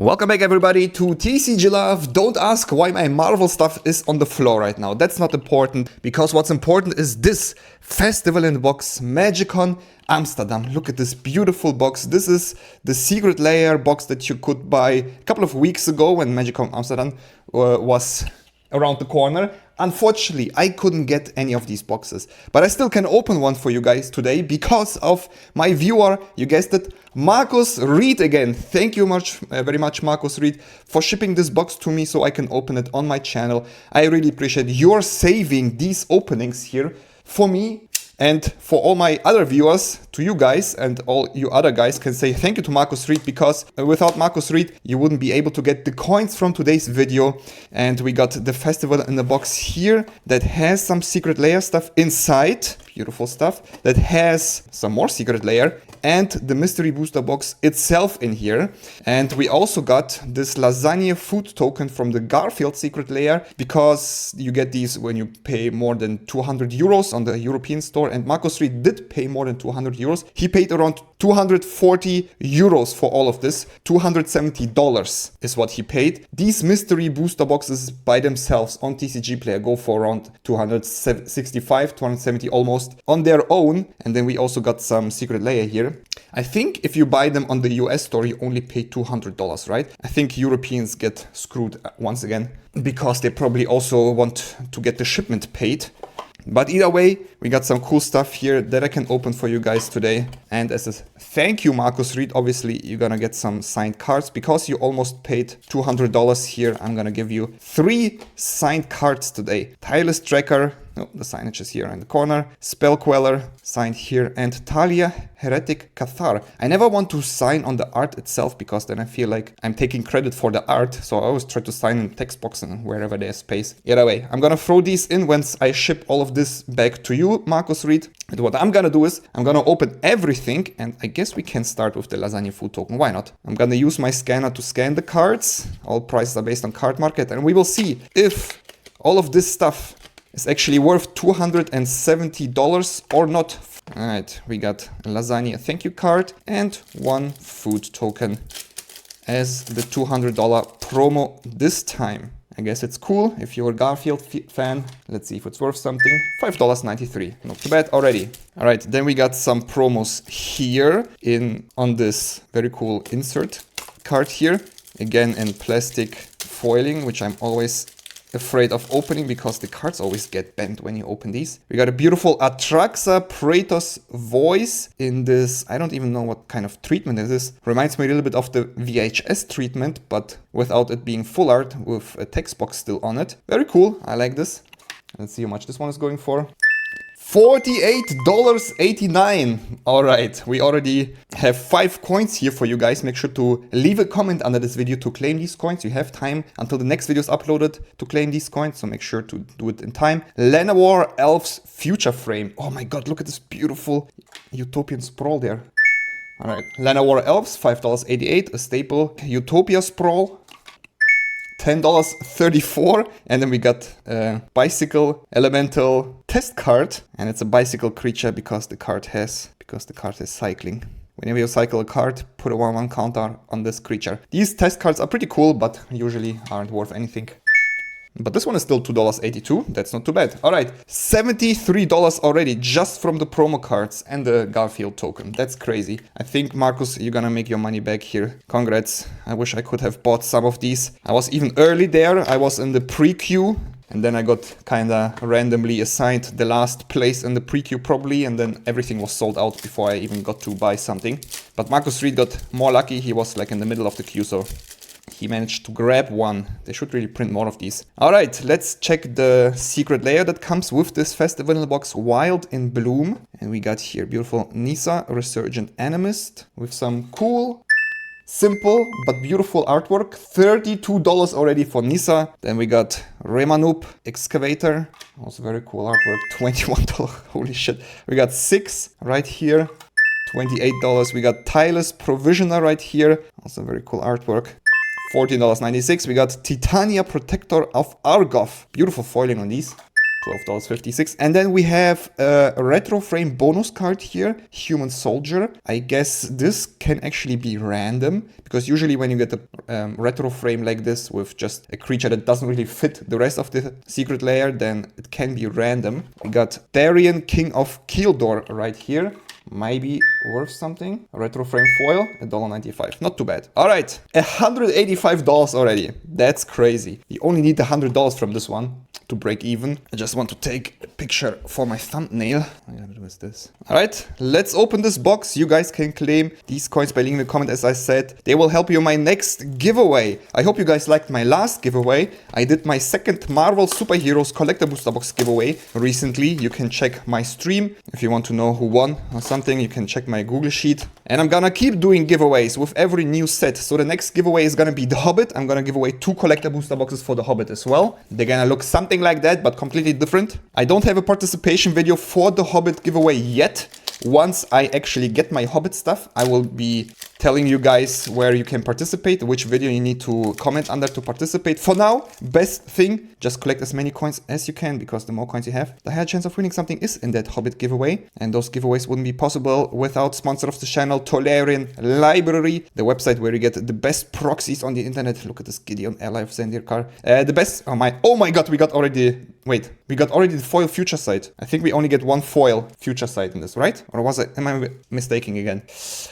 Welcome back everybody to TCG Love. Don't ask why my Marvel stuff is on the floor right now. That's not important, because what's important is this festival in the box, Magicon Amsterdam. Look at this beautiful box. This is the secret layer box that you could buy a couple of weeks ago when Magicon Amsterdam was around the corner. Unfortunately, I couldn't get any of these boxes, but I still can open one for you guys today because of my viewer, you guessed it, Marcus Reed again. Thank you very much, Marcus Reed, for shipping this box to me so I can open it on my channel. I really appreciate your saving these openings here for me. And for all my other viewers, to you guys and all you other guys, can say thank you to Marcus Reed, because without Marcus Reed, you wouldn't be able to get the coins from today's video. And we got the festival in the box here that has some secret layer stuff inside. Beautiful stuff. That has some more secret layer and the mystery booster box itself in here. And we also got this lasagna food token from the Garfield secret layer, because you get these when you pay more than 200 euros on the European store. And Marcus Reed did pay more than 200 euros. He paid around 240 euros for all of this. $270 is what he paid. These mystery booster boxes by themselves on TCG Player go for around 265, 270 almost on their own. And then we also got some secret layer here. I think if you buy them on the US store, you only pay $200, right? I think Europeans get screwed once again, because they probably also want to get the shipment paid. But either way, we got some cool stuff here that I can open for you guys today. And as a thank you, Marcus Reed, obviously you're gonna get some signed cards, because you almost paid $200 here. I'm gonna give you 3 signed cards today. Tireless Tracker, oh, the signage is here in the corner. Spell Queller, signed here. And Talia, Heretic Cathar. I never want to sign on the art itself, because then I feel like I'm taking credit for the art. So I always try to sign in text box and wherever there's space. Either way, I'm gonna throw these in once I ship all of this back to you, Marcus Reed. And what I'm gonna do is, I'm gonna open everything, and I guess we can start with the lasagna food token. Why not? I'm gonna use my scanner to scan the cards. All prices are based on card market, and we will see if all of this stuff is actually worth $270 or not. Alright, we got a lasagna thank you card and 1 food token as the $200 promo this time. I guess it's cool if you're a Garfield fan. Let's see if it's worth something. $5.93. Not too bad already. Alright, then we got some promos here on this very cool insert card here. Again in plastic foiling, which I'm always afraid of opening, because the cards always get bent when you open these. We got a beautiful Atraxa Praetos voice in this, I don't even know what kind of treatment it is. Reminds me a little bit of the VHS treatment, but without it being full art, with a text box still on it. Very cool, I like this. Let's see how much this one is going for. $48.89. Alright, we already have 5 coins here for you guys. Make sure to leave a comment under this video to claim these coins. You have time until the next video is uploaded to claim these coins, so make sure to do it in time. Llanowar Elves Future Frame. Oh my god, look at this beautiful Utopian Sprawl there. Alright, Llanowar Elves, $5.88, a staple Utopia Sprawl. $10.34, and then we got a bicycle elemental test card, and it's a bicycle creature because the card is cycling. Whenever you cycle a card, put a 1/1 counter on this creature. These test cards are pretty cool, but usually aren't worth anything. But this one is still $2.82. That's not too bad. Alright, $73 already just from the promo cards and the Garfield token. That's crazy. I think, Marcus, you're gonna make your money back here. Congrats. I wish I could have bought some of these. I was even early there. I was in the pre-queue. And then I got kinda randomly assigned the last place in the pre-queue probably. And then everything was sold out before I even got to buy something. But Marcus Reed got more lucky. He was like in the middle of the queue, so he managed to grab one. They should really print more of these. Alright, let's check the secret layer that comes with this festival in the box, Wild in Bloom. And we got here beautiful Nissa, Resurgent Animist, with some cool, simple but beautiful artwork. $32 already for Nissa. Then we got Remanoop Excavator, also very cool artwork, $21. Holy shit. We got 6 right here, $28. We got Tireless Provisioner right here, also very cool artwork. $14.96. We got Titania Protector of Argoth. Beautiful foiling on these. $12.56. And then we have a retro frame bonus card here, Human Soldier. I guess this can actually be random, because usually when you get a retro frame like this with just a creature that doesn't really fit the rest of the secret layer, then it can be random. We got Darian, King of Kildor right here. Maybe worth something. A retro frame foil, $1.95. Not too bad. All right, $185 already. That's crazy. You only need $100 from this one to break even. I just want to take a picture for my thumbnail. What I gotta do is this. All right, let's open this box. You guys can claim these coins by leaving a comment. As I said, they will help you in my next giveaway. I hope you guys liked my last giveaway. I did my second Marvel Superheroes Collector Booster Box giveaway recently. You can check my stream. If you want to know who won or something, you can check my Google Sheet. And I'm gonna keep doing giveaways with every new set. So the next giveaway is gonna be The Hobbit. I'm gonna give away 2 Collector Booster Boxes for The Hobbit as well. They're gonna look something like that, but completely different. I don't have a participation video for the Hobbit giveaway yet. Once I actually get my Hobbit stuff, I will be telling you guys where you can participate, which video you need to comment under to participate. For now, best thing, just collect as many coins as you can, because the more coins you have, the higher chance of winning something is in that Hobbit giveaway. And those giveaways wouldn't be possible without sponsor of the channel, Tolarian Library, the website where you get the best proxies on the internet. Look at this Gideon Ally of Zendikar. The best, oh my god, we got already the foil future sight. I think we only get 1 foil future sight in this, right? Or am I mistaking again?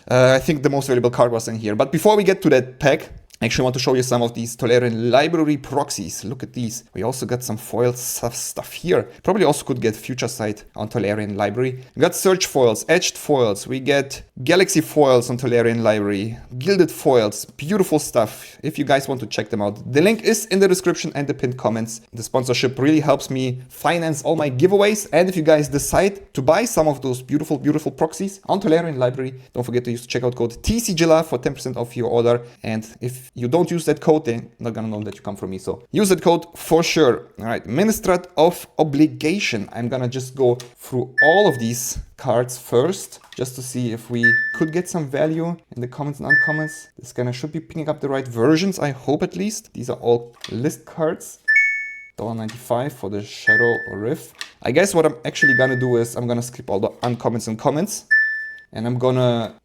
I think the most valuable card was in here. But before we get to that pack, I actually want to show you some of these Tolarian Library proxies. Look at these. We also got some foil stuff here. Probably also could get Future Sight on Tolarian Library. We got Search foils, Etched foils. We get Galaxy foils on Tolarian Library. Gilded foils. Beautiful stuff. If you guys want to check them out, the link is in the description and the pinned comments. The sponsorship really helps me finance all my giveaways. And if you guys decide to buy some of those beautiful, beautiful proxies on Tolarian Library, don't forget to use the checkout code TCGLA for 10% off your order. And if you don't use that code, they're not gonna know that you come from me. So use that code for sure. All right, Ministrat of Obligation. I'm gonna just go through all of these cards first, just to see if we could get some value in the comments and uncomments. This kind of should be picking up the right versions, I hope at least. These are all list cards. $1.95 for the Shadow Rift. I guess what I'm actually gonna do is I'm gonna skip all the uncomments and comments, and I'm gonna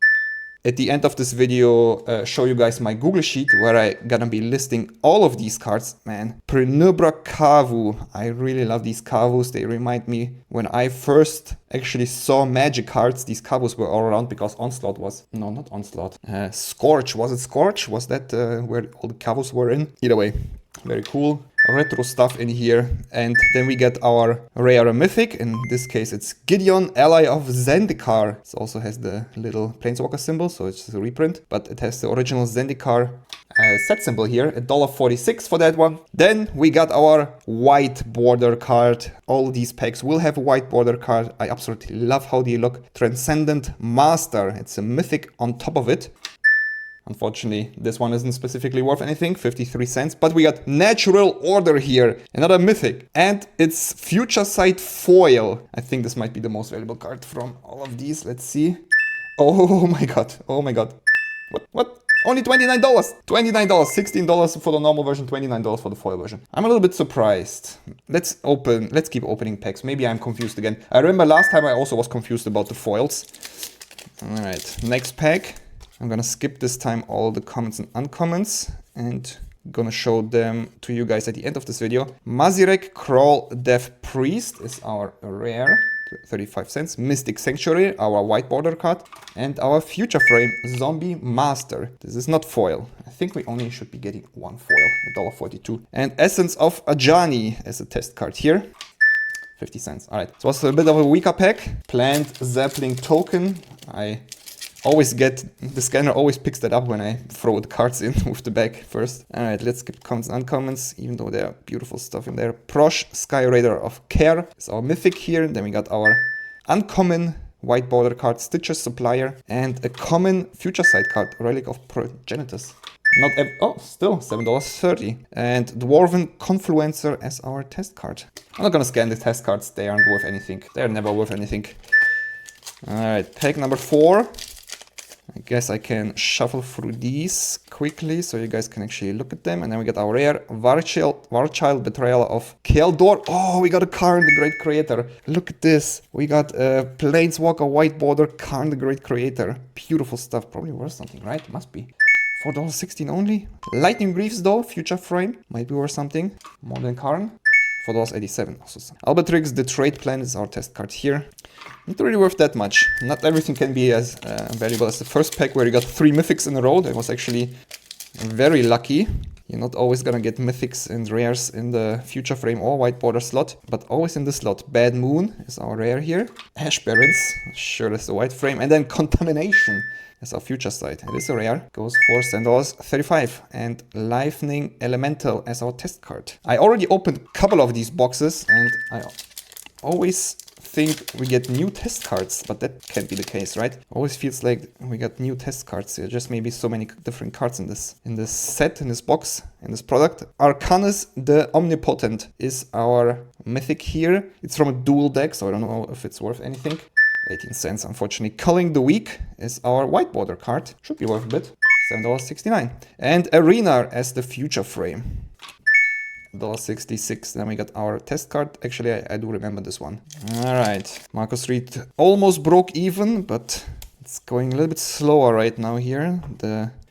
at the end of this video show you guys my Google Sheet where I gonna be listing all of these cards. Man, Penubra Kavu. I really love these Kavus. They remind me when I first actually saw Magic cards. These Kavus were all around because Onslaught was, no, not Onslaught. Scorch, was it Scorch? Was that where all the Kavus were in? Either way, very cool. Retro stuff in here. And then we get our rare mythic. In this case, it's Gideon, Ally of Zendikar. It also has the little Planeswalker symbol, so it's a reprint. But it has the original Zendikar set symbol here, $1.46 for that one. Then we got our white border card. All these packs will have a white border card. I absolutely love how they look. Transcendent Master. It's a mythic on top of it. Unfortunately, this one isn't specifically worth anything, 53 cents. But we got Natural Order here, another mythic. And it's Future Sight foil. I think this might be the most valuable card from all of these. Let's see. Oh my god, oh my god. What? Only $29. $29, $16 for the normal version, $29 for the foil version. I'm a little bit surprised. Let's keep opening packs. Maybe I'm confused again. I remember last time I also was confused about the foils. All right, next pack. I'm gonna skip this time all the comments and uncomments and gonna show them to you guys at the end of this video. Mazirek Crawl Death Priest is our rare, 35 cents. Mystic Sanctuary, our white border card. And our Future Frame Zombie Master. This is not foil. I think we only should be getting 1 foil, $1.42. And Essence of Ajani as a test card here. 50 cents. All right, so it's a bit of a weaker pack. Plant Zeppelin Token. I always get, the scanner always picks that up when I throw the cards in with the bag first. Alright, let's skip comments and uncomments, even though there are beautiful stuff in there. Prosh, Sky Raider of Care is our mythic here. Then we got our uncommon white border card, Stitcher's Supplier, and a common Future Sight card, Relic of Progenitus. Still $7.30. And Dwarven Confluencer as our test card. I'm not gonna scan the test cards, they aren't worth anything. They're never worth anything. Alright, pack number 4. I guess I can shuffle through these quickly so you guys can actually look at them. And then we got our rare Warchild Betrayal of Keldor. Oh, we got a Karn the Great Creator. Look at this. We got a Planeswalker White Border Karn the Great Creator. Beautiful stuff. Probably worth something, right? Must be. $4.16 only. Lightning Greaves though, future frame. Might be worth something. More than Karn. $4.87. Also, Albatrix, the trade plan is our test card here. Not really worth that much. Not everything can be as valuable as the first pack where you got 3 mythics in a row. That was actually very lucky. You're not always gonna get mythics and rares in the future frame or white border slot, but always in the slot. Bad Moon is our rare here. Ash Barons, sure that's the white frame. And then Contamination is our future side. It is a rare, goes for $7.35. And Lightning Elemental as our test card. I already opened a couple of these boxes and I always think we get new test cards, but that can't be the case, right? Always feels like we got new test cards here. Just maybe so many different cards in this set, in this box, in this product. Arcanus the Omnipotent is our mythic here. It's from a dual deck, so I don't know if it's worth anything. 18 cents, unfortunately. Culling the Weak is our white border card. Should be worth a bit. $7.69. And Arena as the future frame. $1.66. Then we got our test card. Actually, I do remember this one. All right. Marcus Reed almost broke even, but it's going a little bit slower right now here.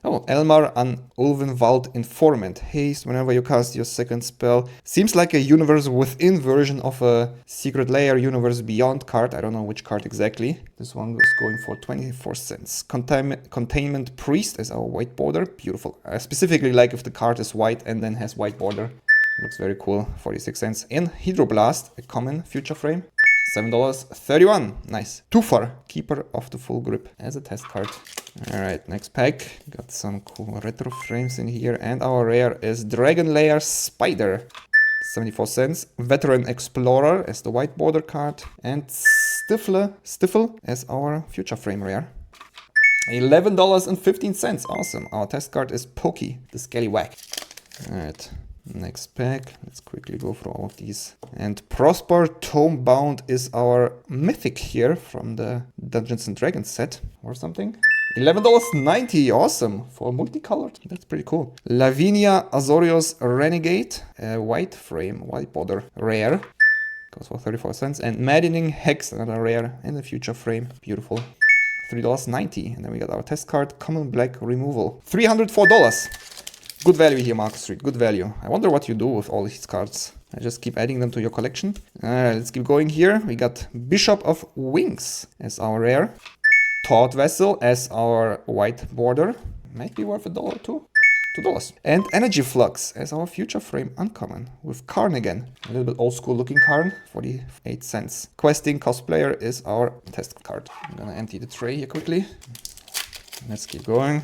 Elmar an Ulvenwald Informant. Haste whenever you cast your second spell. Seems like a universe within version of a Secret Lair Universe Beyond card. I don't know which card exactly. This one was going for 24 cents. Containment Priest as our white border. Beautiful. I specifically like if the card is white and then has white border. Looks very cool. 46 cents. In Hydroblast, a common future frame. $7.31. Nice. Tufar, Keeper of the Full Grip as a test card. Alright, next pack. Got some cool retro frames in here. And our rare is Dragon Lair Spider. 74 cents. Veteran Explorer as the white border card. And Stifle as our future frame rare. $11.15. Awesome. Our test card is Pokey, the Scallywag. Alright. Next pack, let's quickly go through all of these. And Prosper Tomebound is our mythic here from the Dungeons and Dragons set or something. $11.90, awesome, for multicolored, that's pretty cool. Lavinia Azorius Renegade, white frame, white border, rare, goes for 34 cents. And Maddening Hex, another rare in the future frame, beautiful. $3.90, and then we got our test card, Common Black Removal, $304. Good value here, Marcus Street. Good value. I wonder what you do with all these cards. I just keep adding them to your collection. Alright, let's keep going here. We got Bishop of Wings as our rare. Taut Vessel as our white border. Might be worth $1 or $2. $2. And Energy Flux as our future frame uncommon with Karn again. A little bit old school looking Karn. 48 cents. Questing Cosplayer is our test card. I'm gonna empty the tray here quickly. Let's keep going.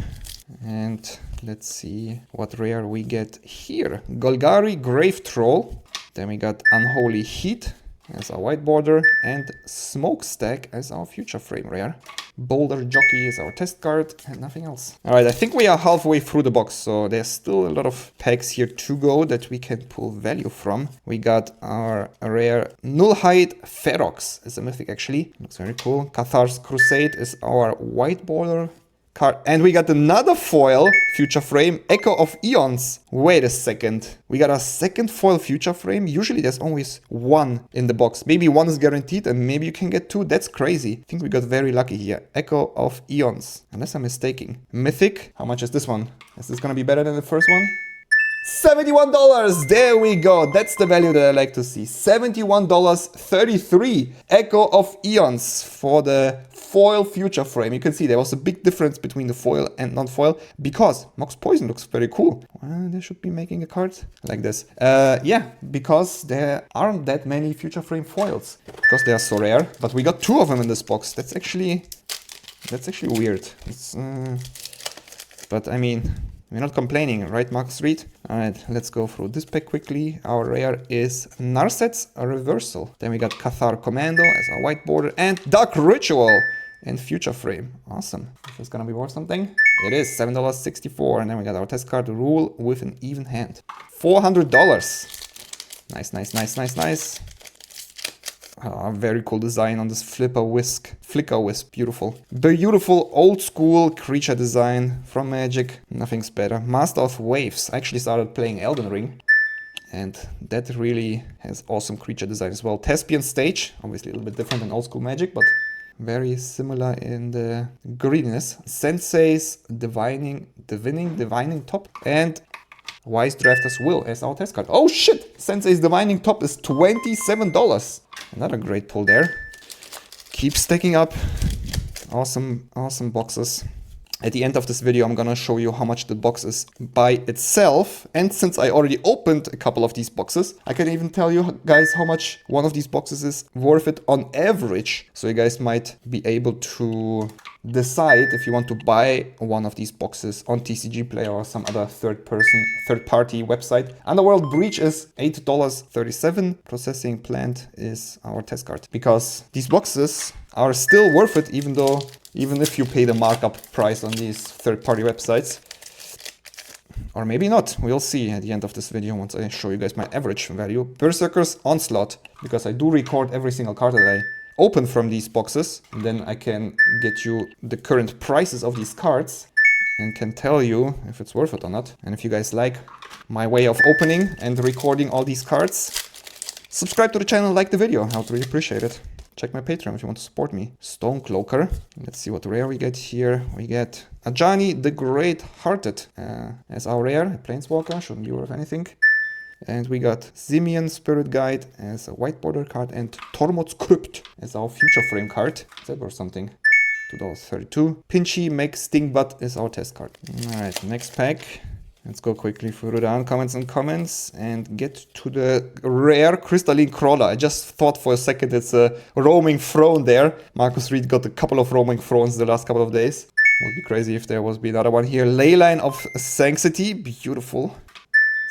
And let's see what rare we get here. Golgari Grave Troll. Then we got Unholy Heat as our white border. And Smokestack as our future frame rare. Boulder Jockey is our test card. And nothing else. Alright, I think we are halfway through the box. So there's still a lot of packs here to go that we can pull value from. We got our rare Nullhide Ferox as a mythic actually. Looks very cool. Cathar's Crusade is our white border card. And we got another foil future frame, Echo of Eons. Wait a second. We got a second foil future frame. Usually there's always one in the box. Maybe one is guaranteed and maybe you can get two. That's crazy. I think we got very lucky here. Echo of Eons. Unless I'm mistaken. Mythic. How much is this one? Is this gonna be better than the first one? $71. There we go. That's the value that I like to see. $71.33. Echo of Eons for the foil future frame. You can see there was a big difference between the foil and non-foil because Mox Poison looks very cool. Well, they should be making a card like this. Yeah, because there aren't that many future frame foils because they are so rare. But we got two of them in this box. That's actually weird. But I mean, we're not complaining, right, Marcus Reed? Alright, let's go through this pack quickly. Our rare is Narset's Reversal. Then we got Cathar Commando as our white border and Dark Ritual and future frame. Awesome. Is this gonna be worth something? It is $7.64. And then we got our test card, Rule with an Even Hand. $400. Nice, nice, nice, nice, nice. Very cool design on this Flicker Wisp. Beautiful. Beautiful old school creature design from Magic. Nothing's better. Master of Waves. I actually started playing Elden Ring, and that really has awesome creature design as well. Thespian Stage. Obviously a little bit different than old school Magic, but very similar in the greediness. Sensei's Divining Top. And Wise Drafter's Will as our test card. Oh shit! Sensei's Divining Top is $27. Another great pull there. Keep stacking up. Awesome boxes. At the end of this video, I'm gonna show you how much the box is by itself. And since I already opened a couple of these boxes, I can even tell you guys how much one of these boxes is worth it on average. So you guys might be able to decide if you want to buy one of these boxes on TCG Player or some other third-party website. Underworld Breach is $8.37. Processing Plant is our test card. Because these boxes are still worth it, even if you pay the markup price on these third-party websites. Or maybe not. We'll see at the end of this video once I show you guys my average value. Berserker's Onslaught, because I do record every single card that I open from these boxes. And then I can get you the current prices of these cards and can tell you if it's worth it or not. And if you guys like my way of opening and recording all these cards, subscribe to the channel, like the video. I would really appreciate it. Check my Patreon if you want to support me. Stonecloaker. Let's see what rare we get here. We get Ajani the Great-Hearted as our rare. A Planeswalker. Shouldn't be worth anything. And we got Simeon Spirit Guide as a white border card. And Tormod's Crypt as our Future Frame card. Is that worth something? $2.32. Pinchy Meg Stingbutt is our test card. Alright, next pack. Let's go quickly through the uncommons and get to the rare Crystalline Crawler. I just thought for a second it's a roaming throne there. Marcus Reed got a couple of roaming thrones the last couple of days. Would be crazy if there was be another one here. Leyline of Sanctity. Beautiful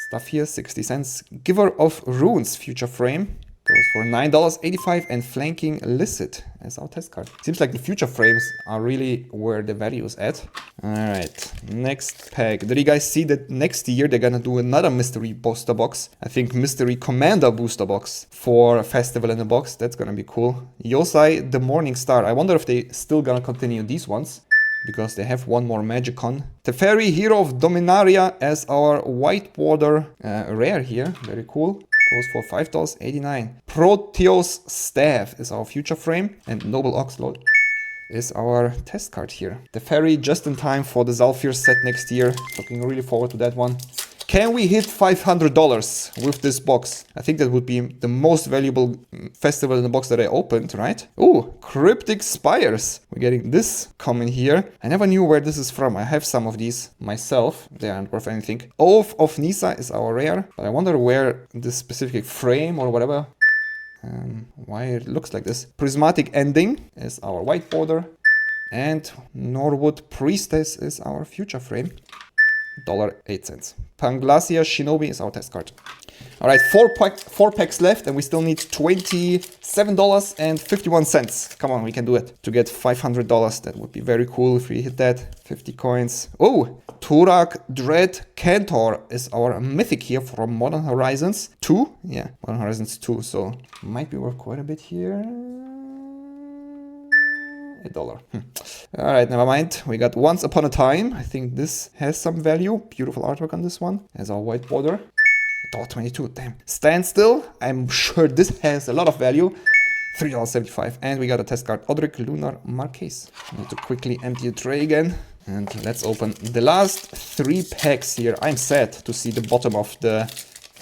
stuff here. 60 cents. Giver of Runes Future Frame. Goes for $9.85, and Flanking Licit as our test card. Seems like the future frames are really where the value is at. Alright, next pack. Did you guys see that next year they're gonna do another mystery booster box? I think mystery commander booster box for Festival in the Box. That's gonna be cool. Yosai the Morning Star. I wonder if they still gonna continue these ones, because they have one more Magicon. Teferi Hero of Dominaria as our white border rare here. Very cool. Goes for $5.89. Proteus Staff is our future frame, and Noble Oxlord is our test card here. The Ferry just in time for the Zalfir set next year. Looking really forward to that one. Can we hit $500 with this box? I think that would be the most valuable Festival in the Box that I opened, right? Oh, Cryptic Spires. We're getting this common here. I never knew where this is from. I have some of these myself. They aren't worth anything. Oath of Nisa is our rare, but I wonder where this specific frame or whatever, why it looks like this. Prismatic Ending is our white border, and Norwood Priestess is our future frame. $1.08. Panglacia Shinobi is our test card. Alright, four packs left, and we still need $27.51. Come on, we can do it. To get $500, that would be very cool if we hit that. 50 coins. Oh, Turak Dread Cantor is our mythic here from Modern Horizons 2. Yeah, Modern Horizons 2, so might be worth quite a bit here. $1. Alright, never mind. We got Once Upon a Time. I think this has some value. Beautiful artwork on this one. As our white border. $1.22. Damn. Standstill. I'm sure this has a lot of value. $3.75. And we got a test card. Odric Lunar Marquise. Need to quickly empty the tray again. And let's open the last 3 packs here. I'm sad to see the bottom of the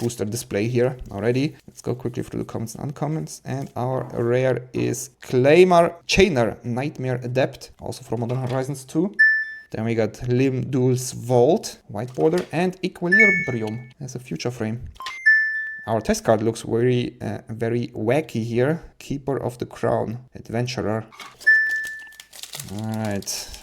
booster display here already. Let's go quickly through the commons and uncommons. And our rare is Claymar Chainer Nightmare Adept, also from Modern Horizons 2. Then we got Limdul's Vault, white border, and Equilibrium as a future frame. Our test card looks very wacky here. Keeper of the Crown, Adventurer. Alright.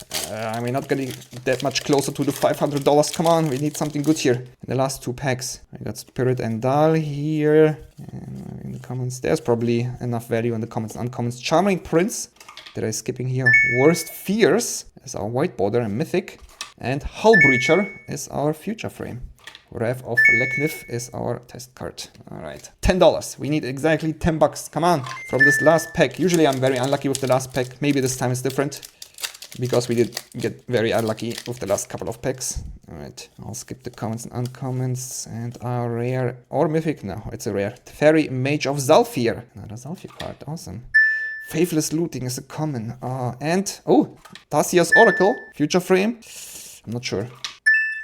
We're not getting that much closer to the $500. Come on, we need something good here. In the last 2 packs, we got Spirit and Dal here. And in the comments, there's probably enough value in the comments and uncommons. Charming Prince, that I'm skipping here. Worst Fears is our white border and mythic. And Hull Breacher is our future frame. Rev of Leknif is our test card. All right, $10. We need exactly 10 bucks. Come on, from this last pack. Usually I'm very unlucky with the last pack. Maybe this time is different because we did get very unlucky with the last couple of packs. All right, I'll skip the commons and uncommons. And our rare or mythic. No, it's a rare. Fairy Mage of Zalfir. Another Zalfir card. Awesome. Faithless Looting is a common. And Tasia's Oracle. Future Frame. I'm not sure.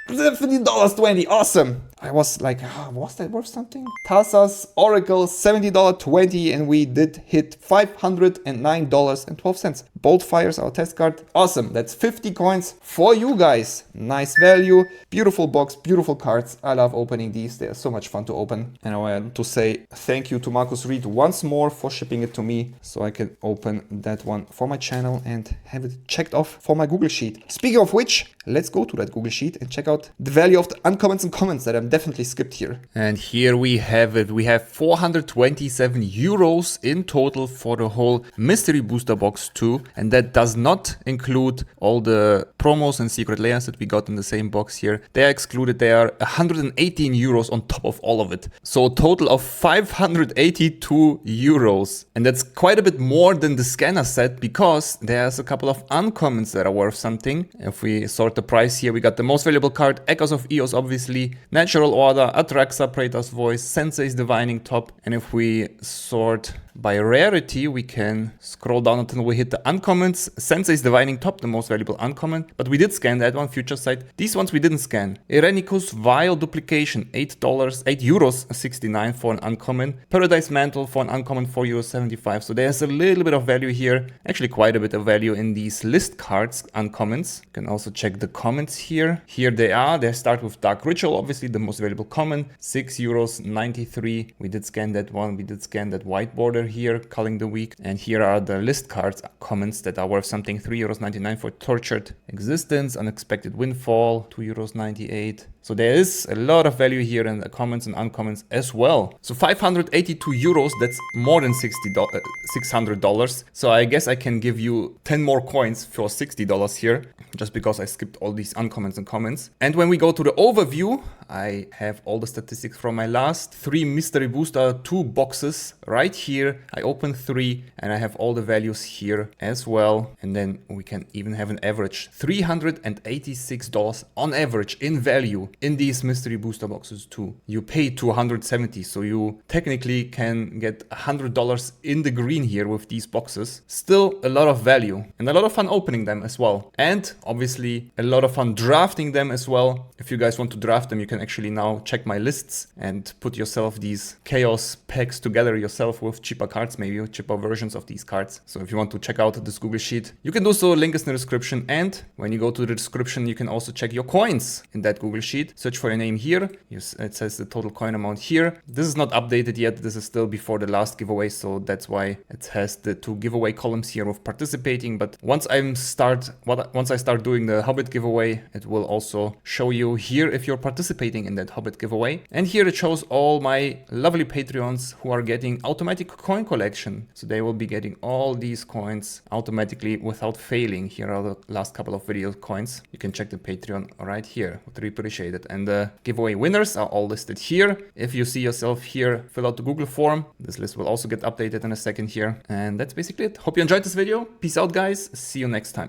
$70.20, awesome! I was like, was that worth something? Tasa's Oracle, $70.20, and we did hit $509.12. Bolt Fires, our test card, awesome. That's 50 coins for you guys. Nice value, beautiful box, beautiful cards. I love opening these, they are so much fun to open. And I want to say thank you to Marcus Reed once more for shipping it to me, so I can open that one for my channel and have it checked off for my Google Sheet. Speaking of which, let's go to that Google Sheet and check out the value of the uncommons and comments that I'm definitely skipped here. And here we have it. We have 427 euros in total for the whole mystery booster box 2. And that does not include all the promos and secret layers that we got in the same box here. They are excluded. They are 118 euros on top of all of it. So a total of 582 euros. And that's quite a bit more than the scanner set because there's a couple of uncommons that are worth something. If we sort the price here, we got the most valuable card, Echoes of Eos, obviously, Natural Order, Atraxa, Praetor's Voice, Sensei's Divining Top. And if we sort by rarity, we can scroll down until we hit the uncommons. Sensei's Divining Top, the most valuable uncommon, but we did scan that one, Future Sight. These ones we didn't scan. Irenicus Vile Duplication, €8.69 for an uncommon. Paradise Mantle for an uncommon, €4.75. So there's a little bit of value here, actually quite a bit of value in these list cards, uncommons. You can also check the comments here. Here they are. They start with Dark Ritual, obviously the most valuable common, €6.93. We did scan that one. We did scan that white border here, Culling the Weak. And here are the list cards comments that are worth something, €3.99 for Tortured Existence, Unexpected Windfall, €2.98. So there is a lot of value here in the comments and uncommons as well. So 582 euros, that's more than $600. So I guess I can give you 10 more coins for $60 here, just because I skipped all these uncommons and comments. And when we go to the overview, I have all the statistics from my last 3 Mystery Booster 2 boxes right here. I opened 3 and I have all the values here as well. And then we can even have an average, $386 on average in value in these Mystery Booster boxes too. You pay $270, so you technically can get $100 in the green here with these boxes. Still a lot of value and a lot of fun opening them as well. And obviously a lot of fun drafting them as well. If you guys want to draft them, you can actually now check my lists and put yourself these chaos packs together yourself with cheaper cards, maybe cheaper versions of these cards. So if you want to check out this Google Sheet, you can do so. Link is in the description. And when you go to the description, you can also check your coins in that Google Sheet. Search for your name here. It says the total coin amount here. This is not updated yet. This is still before the last giveaway, so that's why it has the 2 giveaway columns here of participating. But once I start doing the Hobbit giveaway, it will also show you here if you're participating in that Hobbit giveaway. And here it shows all my lovely Patreons who are getting automatic coin collection. So they will be getting all these coins automatically without failing. Here are the last couple of video coins. You can check the Patreon right here. Would really appreciate it. And the giveaway winners are all listed here. If you see yourself here, fill out the Google form. This list will also get updated in a second here. And that's basically it. Hope you enjoyed this video. Peace out, guys. See you next time.